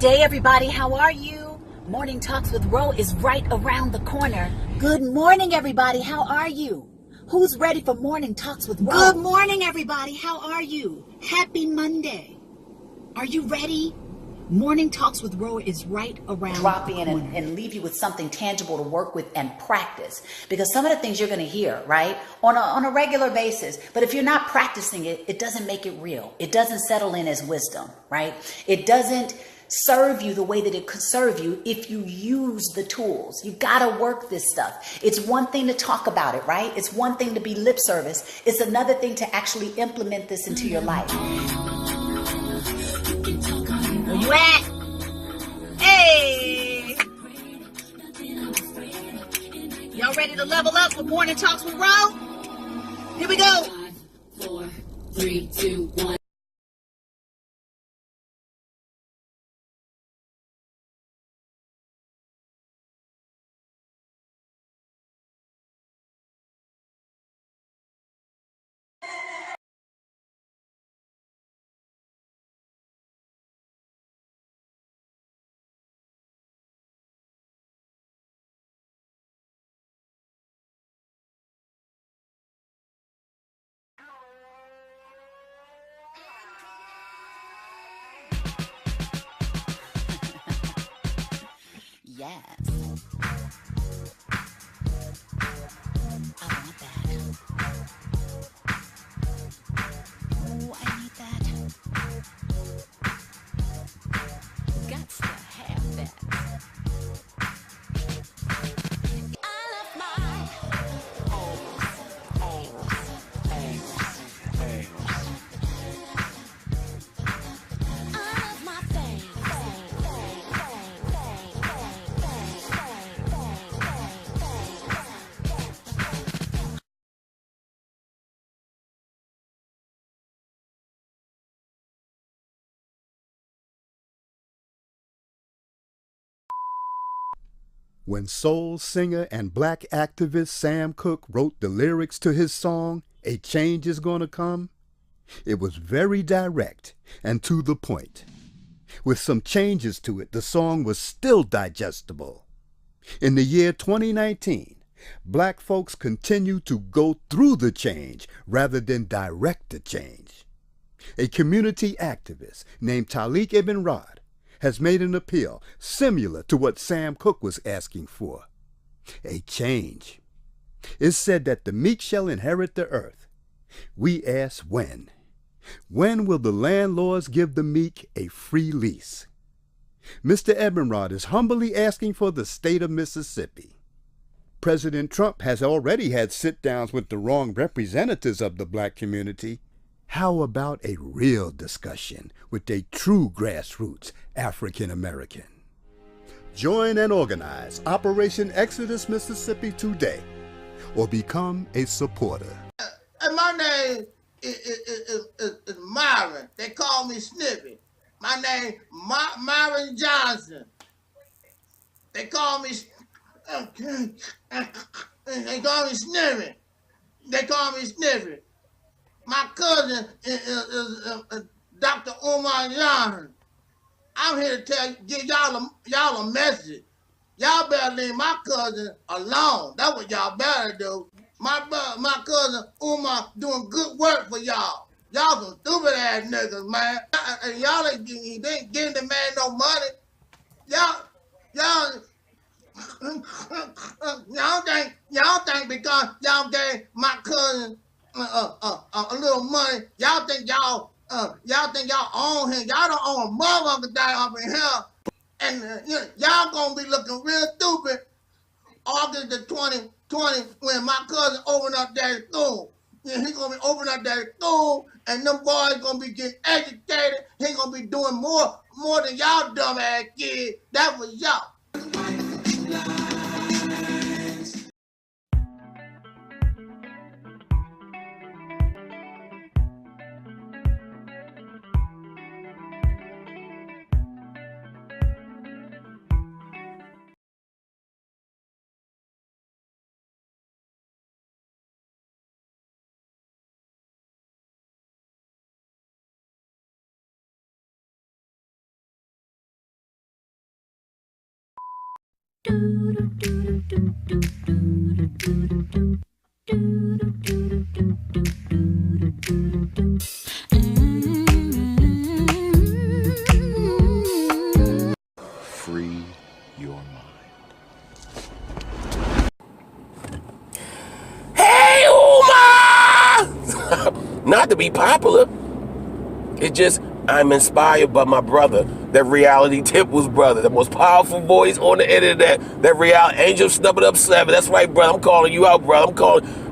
day, everybody. How are you? Morning Talks with Ro is right around the corner. Good morning, everybody. How are you? Who's ready for Morning Talks with Ro? Good morning, everybody. How are you? Happy Monday. Are you ready? Morning Talks with Ro is right around drop the in corner. and leave you with something tangible to work with and practice, because some of the things you're going to hear right on a regular basis, but if you're not practicing it, it doesn't make it real. It doesn't settle in as wisdom, right? It doesn't serve you the way that it could serve you if you use the tools. You got to work this stuff. It's one thing to talk about it, right? It's one thing to be lip service. It's another thing to actually implement this into your life. Where you at? Hey! Y'all ready to level up with Morning Talks with Ro? Here we go. 5, 4, 3, 2, 1. Yes. I want that. Oh, I need that. Gots to have that. I love my When soul singer and black activist Sam Cooke wrote the lyrics to his song, "A Change Is Gonna Come," it was very direct and to the point. With some changes to it, the song was still digestible. In the year 2019, black folks continue to go through the change rather than direct the change. A community activist named Taalik Ibn'rad has made an appeal similar to what Sam Cooke was asking for. A change. It's said that the meek shall inherit the earth. We ask when. When will the landlords give the meek a free lease? Mr. Ibn'rad is humbly asking for the state of Mississippi. President Trump has already had sit-downs with the wrong representatives of the black community. How about a real discussion with a true grassroots African American? Join and organize Operation Exodus Mississippi today, or become a supporter. And my name is Myron. They call me SNIFFY. My name Myron Johnson. They call me SNIFFY. They call me SNIFFY. My cousin is Dr. Umar. I'm here to give y'all a message. Y'all better leave my cousin alone. That's what y'all better do. My cousin Umar doing good work for y'all. Y'all some stupid ass niggas, man. And y'all ain't giving the man no money. Y'all think because y'all gave my cousin a little money, y'all think y'all own him. Y'all don't own a motherfucker down up in here. And y'all gonna be looking real stupid August the 2020 when my cousin opened up that school. He gonna be opening up that school, and them boys gonna be getting educated. He gonna be doing more than y'all dumb ass kids. That was y'all. Free your mind. Hey, Umar! Not to be popular. It's just I'm inspired by my brother, that reality Temple's brother, the most powerful voice on the internet, that reality Angel Snubbing Up 7. That's right, brother. I'm calling you out, brother.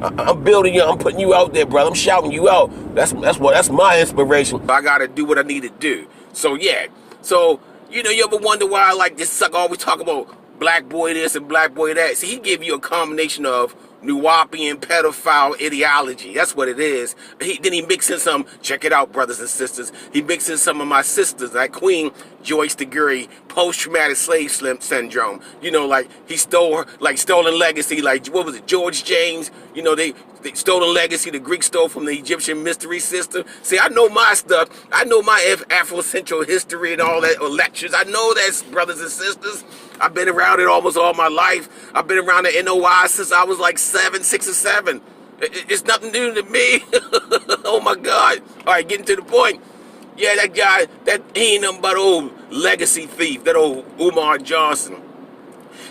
I'm building you. I'm putting you out there, brother. I'm shouting you out. That's my inspiration. I gotta do what I need to do. So yeah. So you ever wonder why like this sucker always talk about black boy this and black boy that? See, he give you a combination of Nuwapian pedophile ideology. That's what it is. Then he mix in some, check it out, brothers and sisters. He mixed in some of my sisters, like Queen Joyce DeGury, post-traumatic slave syndrome. Like he stole, like stolen legacy, like what was it, George James? They stolen legacy, the Greek stole from the Egyptian mystery system. See, I know my stuff. I know my Afrocentral history and all that, or lectures. I know that, brothers and sisters. I've been around it almost all my life. I've been around the NOI since I was like 6 or 7. It's nothing new to me. Oh my God. All right, getting to the point. Yeah, that guy, he ain't nothing but old legacy thief, that old Umar Johnson.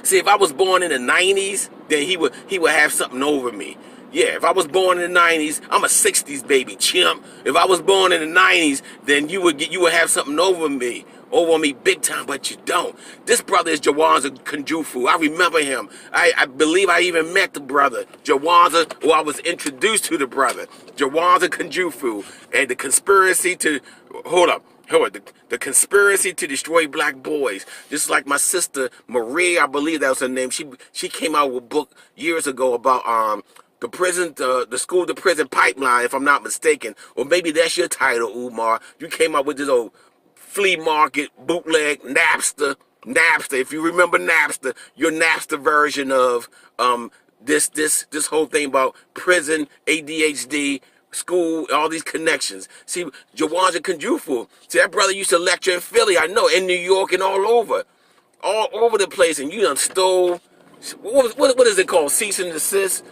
See, if I was born in the 90s, then he would have something over me. Yeah, if I was born in the 90s, I'm a 60s baby, chimp. If I was born in the 90s, then you would have something over me big time, but you don't. This brother is Jawanza Kunjufu. I remember him. I believe I even met the brother, Jawanza, or I was introduced to the brother, Jawanza Kunjufu, and the conspiracy to, the conspiracy to destroy black boys. Just like my sister, Marie, I believe that was her name. She came out with a book years ago about, the school to prison pipeline, if I'm not mistaken. Or maybe that's your title, Umar. You came up with this old flea market, bootleg, Napster, if you remember Napster, your Napster version of this whole thing about prison, ADHD, school, all these connections. See, Jawanza Kunjufu, see, that brother used to lecture in Philly, I know, in New York and all over the place, and you done stole, what is it called, cease and desist?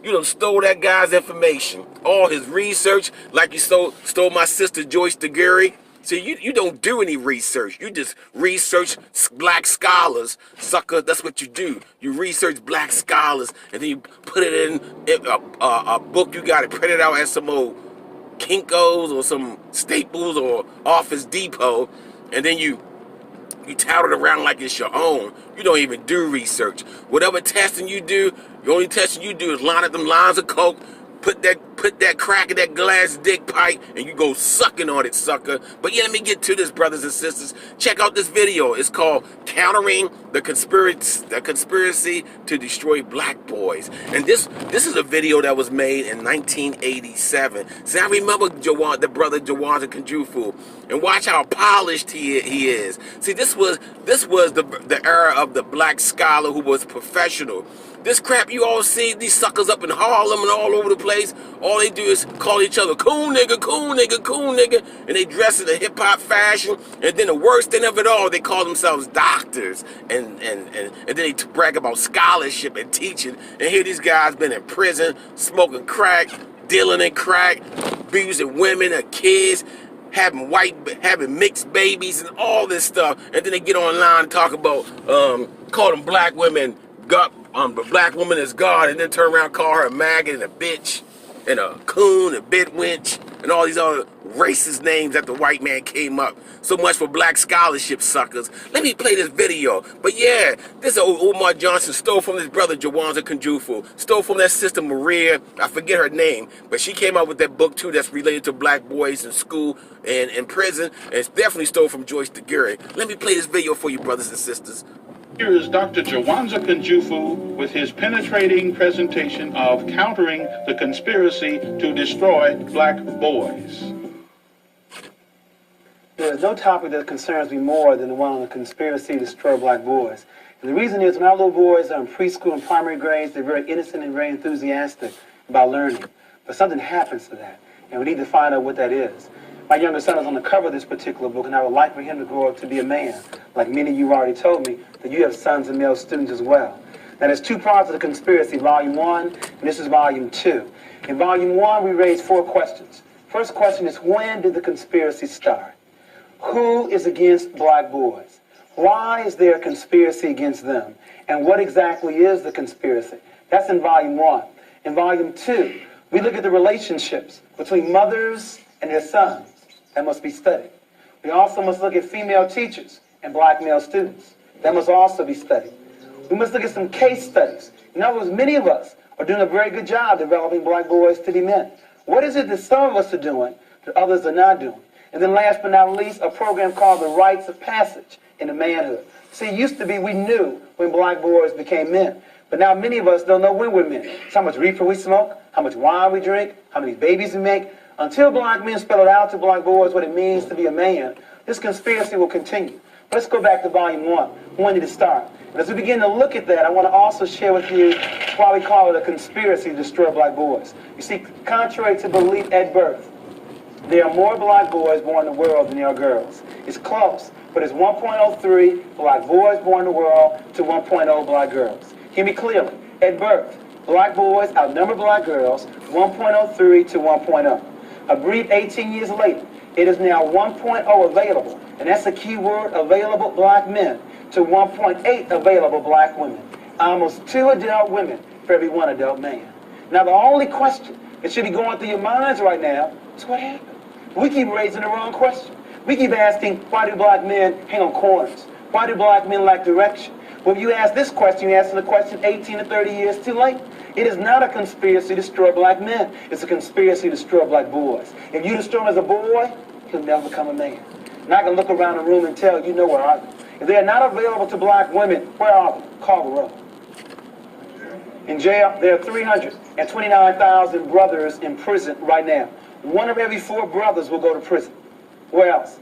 You done stole that guy's information, all his research, like you stole my sister Joyce DeGury. See, you don't do any research. You just research black scholars, sucker. That's what you do. You research black scholars, and then you put it in a book. You got it printed out at some old Kinko's or some Staples or Office Depot, and then you tout it around like it's your own. You don't even do research. Whatever testing you do, the only testing you do is line up them lines of coke, put that crack in that glass dick pipe, and you go sucking on it, sucker. But yeah, let me get to this, brothers and sisters. Check out this video. It's called Countering the Conspiracy to Destroy Black Boys. And this is a video that was made in 1987. See, I remember the brother Jawanza Kunjufu, and watch how polished he is. See, this was the era of the black scholar who was professional. This crap you all see, these suckers up in Harlem and all over the place, all they do is call each other cool nigga, cool nigga, cool nigga, and they dress in a hip-hop fashion, and then the worst thing of it all, they call themselves doctors, and then they brag about scholarship and teaching, and here these guys been in prison, smoking crack, dealing in crack, abusing women and kids, having mixed babies and all this stuff, and then they get online and talk about, call them black women, the black woman is God, and then turn around and call her a maggot and a bitch and a coon, a bitwinch, and all these other racist names that the white man came up. So much for black scholarship, suckers. Let me play this video. But yeah, this old Umar Johnson stole from his brother Jawanza Kunjufu, stole from that sister Maria, I forget her name, but she came out with that book too that's related to black boys in school and in prison, and it's definitely stole from Joyce DeGury. Let me play this video for you, brothers and sisters. Here is Dr. Jawanza Kunjufu with his penetrating presentation of countering the conspiracy to destroy black boys. There is no topic that concerns me more than the one on the conspiracy to destroy black boys. And the reason is when our little boys are in preschool and primary grades, they're very innocent and very enthusiastic about learning. But something happens to that, and we need to find out what that is. My younger son is on the cover of this particular book, and I would like for him to grow up to be a man. Like many of you already told me, that you have sons and male students as well. Now, there's 2 parts of the conspiracy, Volume 1, and this is Volume 2. In Volume 1, we raised 4 questions. First question is, when did the conspiracy start? Who is against black boys? Why is there a conspiracy against them? And what exactly is the conspiracy? That's in Volume 1. In Volume 2, we look at the relationships between mothers and their sons. That must be studied. We also must look at female teachers and black male students. That must also be studied. We must look at some case studies. In other words, many of us are doing a very good job developing black boys to be men. What is it that some of us are doing that others are not doing? And then last but not least, a program called The Rites of Passage into Manhood. See, it used to be we knew when black boys became men. But now many of us don't know when we're men. It's how much reefer we smoke, how much wine we drink, how many babies we make. Until black men spell it out to black boys what it means to be a man, this conspiracy will continue. Let's go back to Volume 1. When did it start? And as we begin to look at that, I want to also share with you why we call it a conspiracy to destroy black boys. You see, contrary to belief at birth, there are more black boys born in the world than there are girls. It's close, but it's 1.03 black boys born in the world to 1.0 black girls. Hear me clearly. At birth, black boys outnumber black girls 1.03 to 1.0. A brief 18 years later, it is now 1.0 available, and that's a key word, available black men, to 1.8 available black women. Almost 2 adult women for every 1 adult man. Now, the only question that should be going through your minds right now is what happened? We keep raising the wrong question. We keep asking, why do black men hang on corners? Why do black men lack direction? Well, if you ask this question, you're asking the question 18 to 30 years too late. It is not a conspiracy to destroy black men. It's a conspiracy to destroy black boys. If you destroy him as a boy, he'll never become a man. And I can look around the room and tell you know where are they. If they are not available to black women, where are they? Call the roll. In jail, there are 329,000 brothers in prison right now. 1 of every 4 brothers will go to prison. Where else?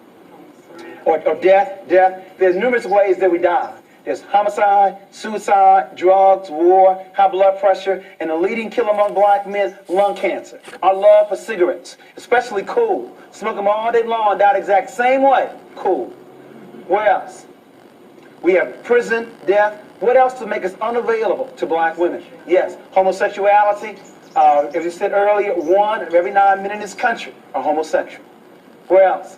Or death. There's numerous ways that we die. There's homicide, suicide, drugs, war, high blood pressure, and the leading killer among black men, lung cancer. Our love for cigarettes, especially cool. Smoke them all day long, die the exact same way. Cool. Where else? We have prison, death. What else to make us unavailable to black women? Yes, homosexuality. As you said earlier, 1 of every 9 men in this country are homosexual. Where else?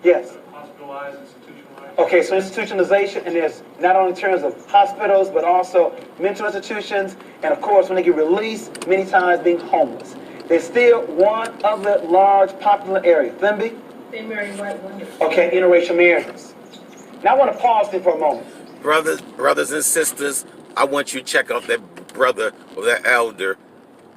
Yes. Hospitalized, institutionalized. Okay, so institutionalization, and there's not only in terms of hospitals, but also mental institutions, and of course, when they get released, many times being homeless. There's still one other large popular area. Themby? They marry white women. Okay, interracial marriages. Now I want to pause there for a moment. Brothers and sisters, I want you to check out that brother or that elder,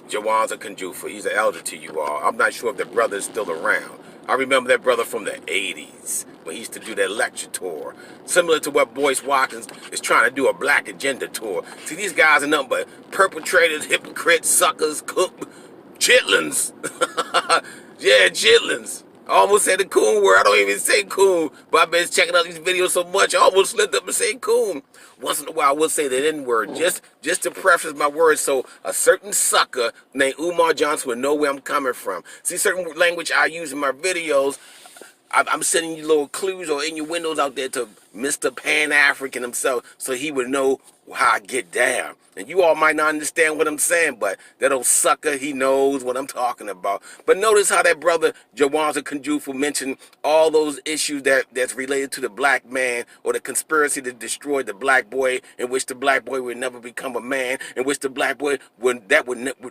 Jawanza Kunjufu. He's an elder to you all. I'm not sure if that brother is still around. I remember that brother from the 80s when he used to do that lecture tour. Similar to what Boyce Watkins is trying to do, a black agenda tour. See, these guys are nothing but perpetrators, hypocrites, suckers, chitlins. Yeah, chitlins. I almost said the coon word. I don't even say coon, but I've been checking out these videos so much, I almost slipped up and say coon. Once in a while, I will say the N-word, just to preface my words, so a certain sucker named Umar Johnson will know where I'm coming from. See, certain language I use in my videos, I'm sending you little clues or in your windows out there to Mr. Pan-African himself, so he would know how I get down. And you all might not understand what I'm saying, but that old sucker, he knows what I'm talking about. But notice how that brother Jawanza Kunjufu mentioned all those issues that's related to the black man, or the conspiracy to destroy the black boy, in which the black boy would never become a man, in which the black boy would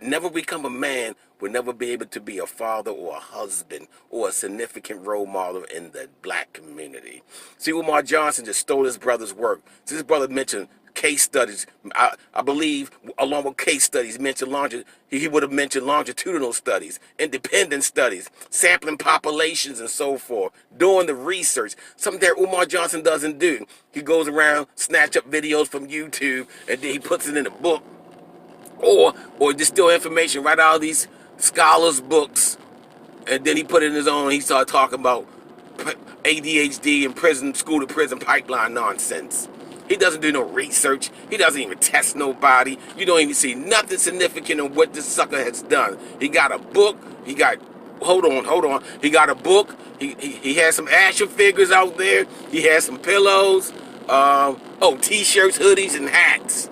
never become a man, would never be able to be a father or a husband or a significant role model in the black community. See, Umar Johnson just stole his brother's work. See, his brother mentioned case studies. I believe, along with case studies, he would have mentioned longitudinal studies, independent studies, sampling populations, and so forth, doing the research, something that Umar Johnson doesn't do. He goes around, snatch up videos from YouTube, and then he puts it in a book, or distill information right out of these scholars' books, and then he put it in his own. He started talking about ADHD and prison, school to prison pipeline nonsense. He doesn't do no research. He doesn't even test nobody. You don't even see nothing significant in what this sucker has done. He got a book. He got hold on. He got a book. He has some action figures out there. He has some pillows. T-shirts, hoodies, and hats.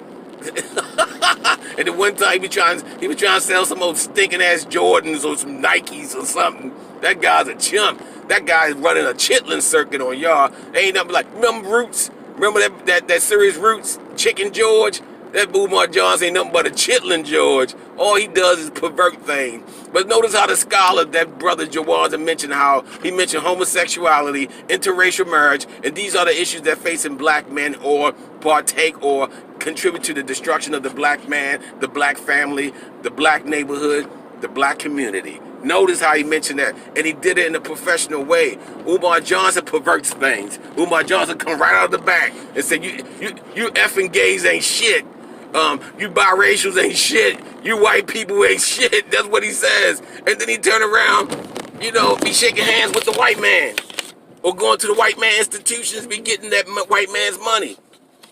And the one time he was trying to sell some old stinking ass Jordans or some Nikes or something. That guy's a chump. That guy's running a chitlin circuit on y'all. Ain't nothing like, remember Roots? Remember that series Roots? Chicken George? That Umar Johnson ain't nothing but a chitlin George. All he does is pervert things. But notice how the scholar, that brother Jawan, mentioned how he mentioned homosexuality, interracial marriage, and these are the issues that facing black men or partake or contribute to the destruction of the black man, the black family, the black neighborhood, the black community. Notice how he mentioned that, and he did it in a professional way. Umar Johnson perverts things. Umar Johnson come right out of the back and say, you effing gays ain't shit. You biracials ain't shit. You white people ain't shit. That's what he says. And then he turn around, be shaking hands with the white man. Or going to the white man institutions, be getting that white man's money.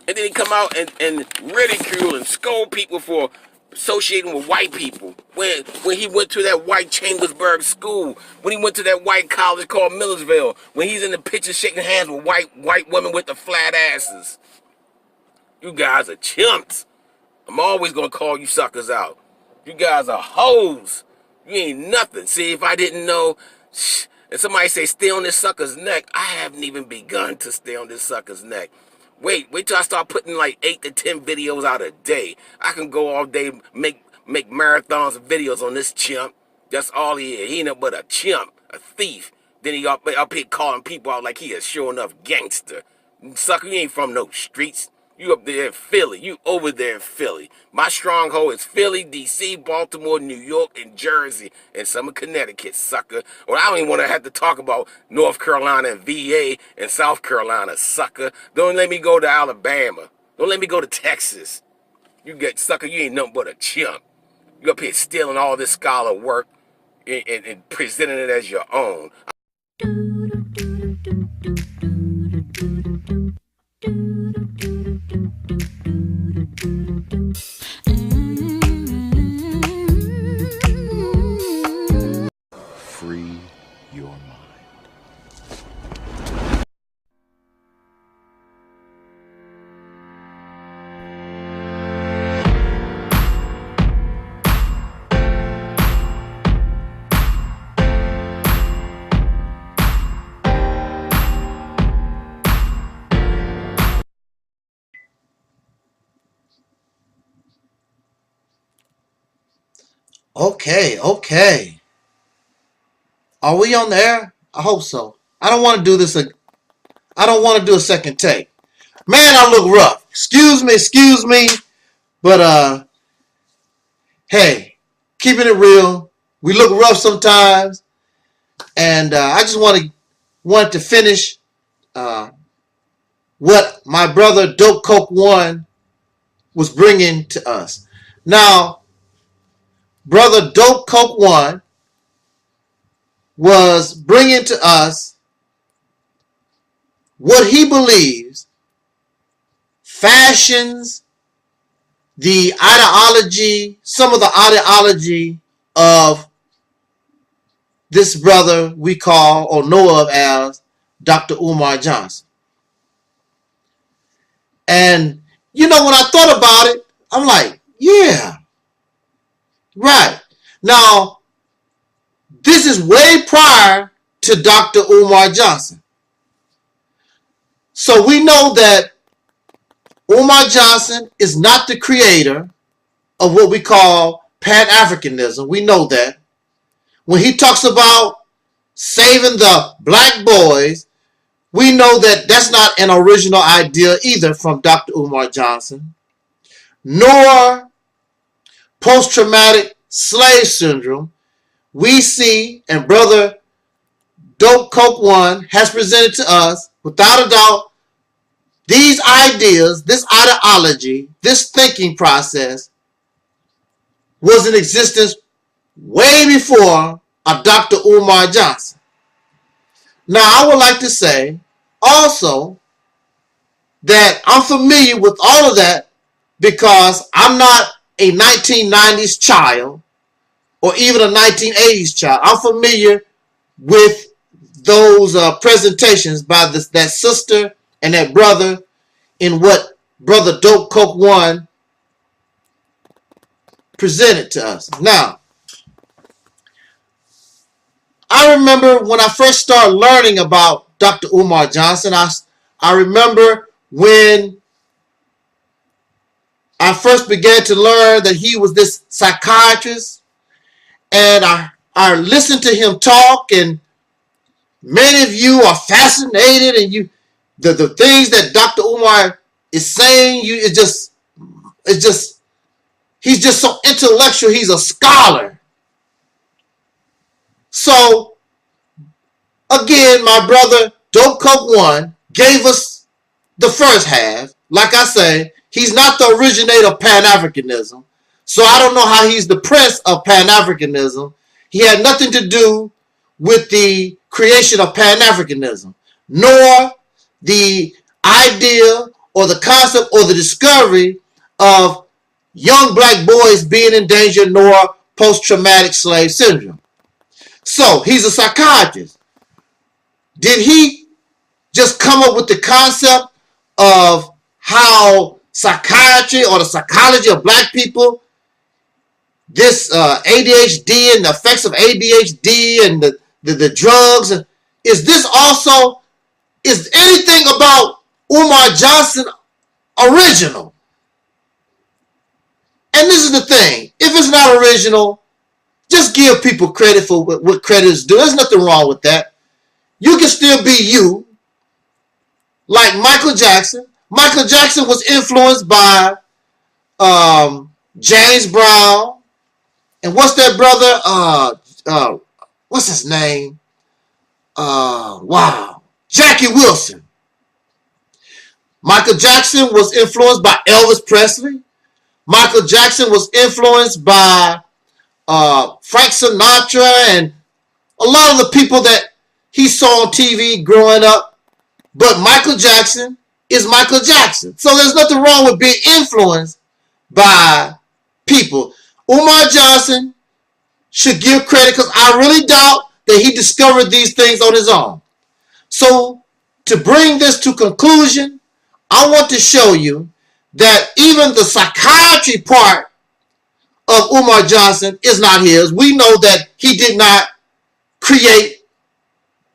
And then he come out and ridicule and scold people for associating with white people. When he went to that white Chambersburg school, when he went to that white college called Millersville, when he's in the picture shaking hands with white women with the flat asses. You guys are chimps. I'm always gonna call you suckers out. You guys are hoes. You ain't nothing. See, if I didn't know, and somebody say stay on this sucker's neck, I haven't even begun to stay on this sucker's neck. Wait till I start putting like 8 to 10 videos out a day. I can go all day, make marathons of videos on this chimp. That's all he is. He ain't nothing but a chimp, a thief. Then he up here calling people out like he a sure enough gangster. Sucker, you ain't from no streets. You up there in Philly. You over there in Philly. My stronghold is Philly, D.C., Baltimore, New York, and Jersey, and some of Connecticut, sucker. Or I don't even want to have to talk about North Carolina and VA and South Carolina, sucker. Don't let me go to Alabama. Don't let me go to Texas. You get, sucker, you ain't nothing but a chump. You up here stealing all this scholar work and presenting it as your own. Free your mind. Okay. Are we on the air? I hope so. I don't want to do this. I don't want to do a second take. Man, I look rough. Excuse me. But hey, keeping it real. We look rough sometimes, and I just wanted to finish what my brother Dope Coke One was bringing to us. Now, brother Dope Coke One was bringing to us what he believes fashions the ideology, some of the ideology of this brother we call or know of as Dr. Umar Johnson. And, when I thought about it, I'm like, yeah, right. Now, this is way prior to Dr. Umar Johnson. So we know that Umar Johnson is not the creator of what we call Pan-Africanism. We know that. When he talks about saving the black boys, we know that that's not an original idea either from Dr. Umar Johnson, nor post-traumatic slave syndrome. We see, and brother Dope Coke One has presented to us, without a doubt, these ideas, this ideology, this thinking process was in existence way before a Dr. Umar Johnson. Now, I would like to say also that I'm familiar with all of that because I'm not a 1990s child. or even a 1980s child. I'm familiar with those presentations by that sister and that brother in what Brother Dope Coke 1 presented to us. Now, I remember when I first started learning about Dr. Umar Johnson, I remember when I first began to learn that he was this psychiatrist, and I listened to him talk, and many of you are fascinated, and the things that Dr. Umar is saying, he's just so intellectual. He's a scholar. So again, my brother Dope Coke 1 gave us the first half. Like I say, he's not the originator of Pan-Africanism, so I don't know how he's the prince of Pan-Africanism. He had nothing to do with the creation of Pan-Africanism, nor the idea or the concept or the discovery of young black boys being in danger, nor post-traumatic slave syndrome. So he's a psychiatrist. Did he just come up with the concept of how psychiatry or the psychology of black people, this ADHD and the effects of ADHD and the drugs, is anything about Umar Johnson original? And this is the thing, if it's not original, just give people credit for what credit is due. There's nothing wrong with that. You can still be you, like Michael Jackson. Michael Jackson was influenced by James Brown, and what's that brother? What's his name? Jackie Wilson. Michael Jackson was influenced by Elvis Presley. Michael Jackson was influenced by Frank Sinatra and a lot of the people that he saw on TV growing up. But Michael Jackson is Michael Jackson. So there's nothing wrong with being influenced by people. Umar Johnson should give credit, because I really doubt that he discovered these things on his own. So to bring this to conclusion, I want to show you that even the psychiatry part of Umar Johnson is not his. We know that he did not create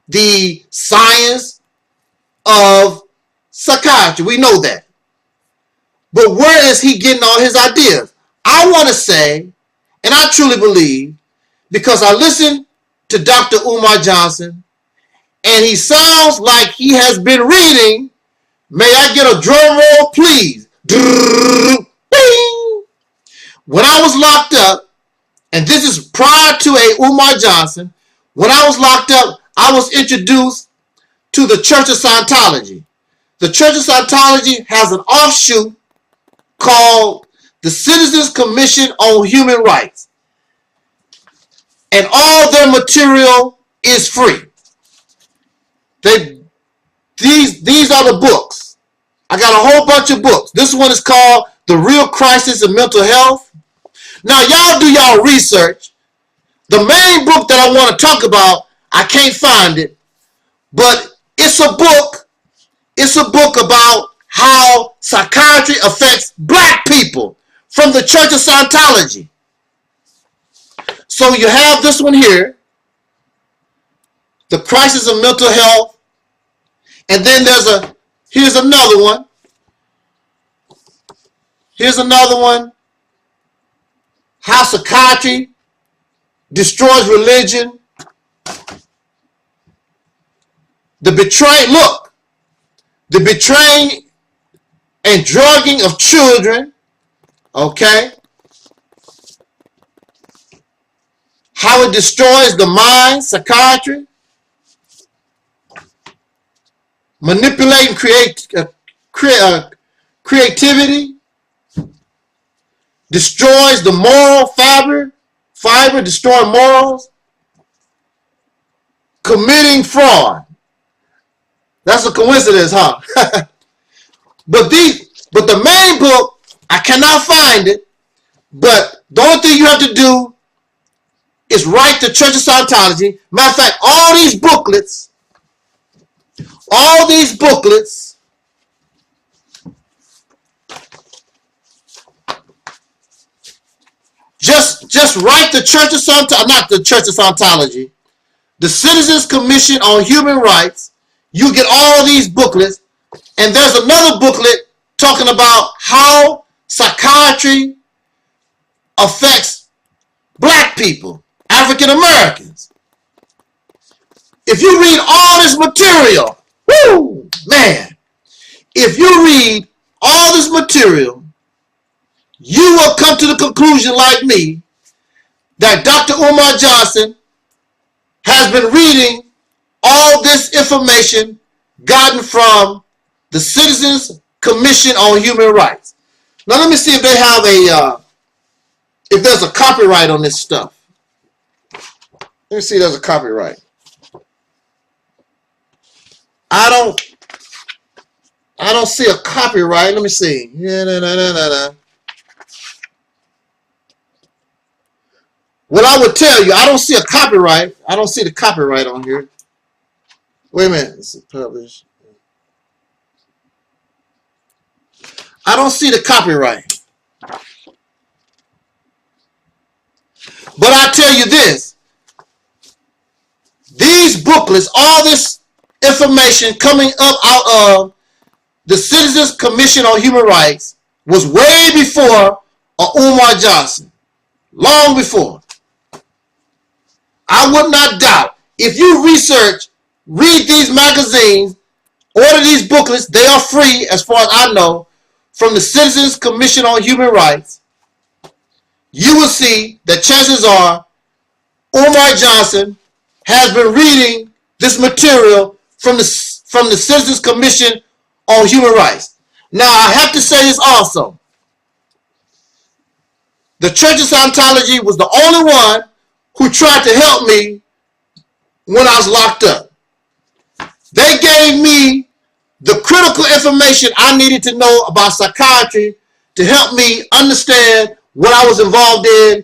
the science of psychiatry. We know that. But where is he getting all his ideas? I want to say, and I truly believe, because I listened to Dr. Umar Johnson, and he sounds like he has been reading. May I get a drum roll, please? When I was locked up, and this is prior to a Umar Johnson, when I was locked up, I was introduced to the Church of Scientology. The Church of Scientology has an offshoot called the Citizens Commission on Human Rights. And all their material is free. These are the books. I got a whole bunch of books. This one is called The Real Crisis in Mental Health. Now, y'all do y'all research. The main book that I want to talk about, I can't find it, but it's a book. It's a book about how psychiatry affects black people from the Church of Scientology. So you have this one here, The Crisis of Mental Health, and then here's another one. Here's another one. How Psychiatry Destroys Religion. The betraying and drugging of children. Okay. How it destroys the mind, psychiatry. Manipulating creativity. Destroys the moral fiber, destroying morals. Committing fraud. That's a coincidence, huh? But the main book, I cannot find it. But the only thing you have to do is write the Church of Scientology. Matter of fact, all these booklets, just write the Church of Scientology, not the Church of Scientology, the Citizens Commission on Human Rights. You get all these booklets, and there's another booklet talking about how psychiatry affects black people, African Americans. If you read all this material, whoo, man, if you read all this material, you will come to the conclusion, like me, that Dr. Umar Johnson has been reading all this information gotten from the Citizens Commission on Human Rights. Now let me see if they have if there's a copyright on this stuff. Let me see if there's a copyright. I don't see a copyright. Let me see. Well, I would tell you, I don't see a copyright. I don't see the copyright on here. Wait a minute. This is published. I don't see the copyright. But I tell you this. These booklets, all this information coming up out of the Citizens Commission on Human Rights was way before Umar Johnson. Long before. I would not doubt. If you research, read these magazines, order these booklets, they are free as far as I know, from the Citizens Commission on Human Rights, you will see that chances are Umar Johnson has been reading this material from the Citizens Commission on Human Rights. Now, I have to say this also. The Church of Scientology was the only one who tried to help me when I was locked up. They gave me the critical information I needed to know about psychiatry to help me understand what I was involved in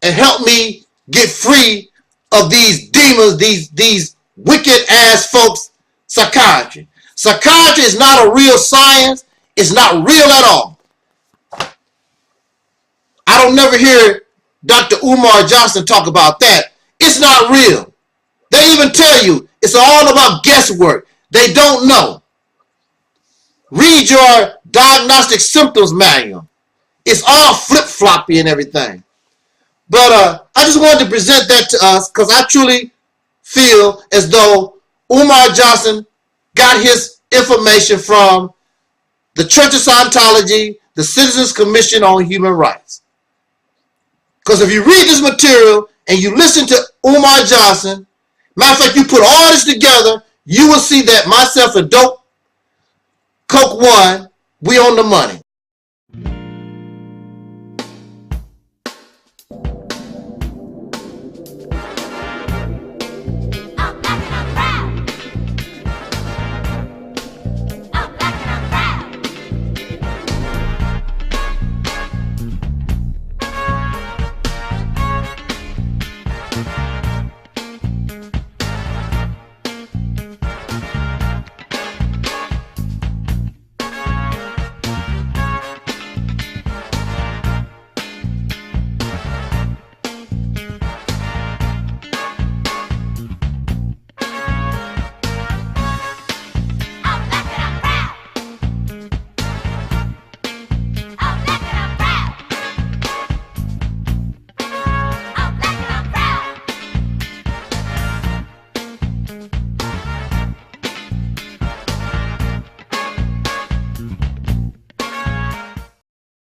and help me get free of these demons, these wicked ass folks, psychiatry. Psychiatry is not a real science. It's not real at all. I don't never hear Dr. Umar Johnson talk about that. It's not real. They even tell you it's all about guesswork. They don't know. Read your diagnostic symptoms manual. It's all flip-floppy and everything. But I just wanted to present that to us because I truly feel as though Umar Johnson got his information from the Church of Scientology, the Citizens Commission on Human Rights. Because if you read this material and you listen to Umar Johnson, matter of fact, you put all this together, you will see that myself and Dope Coke One, we on the money.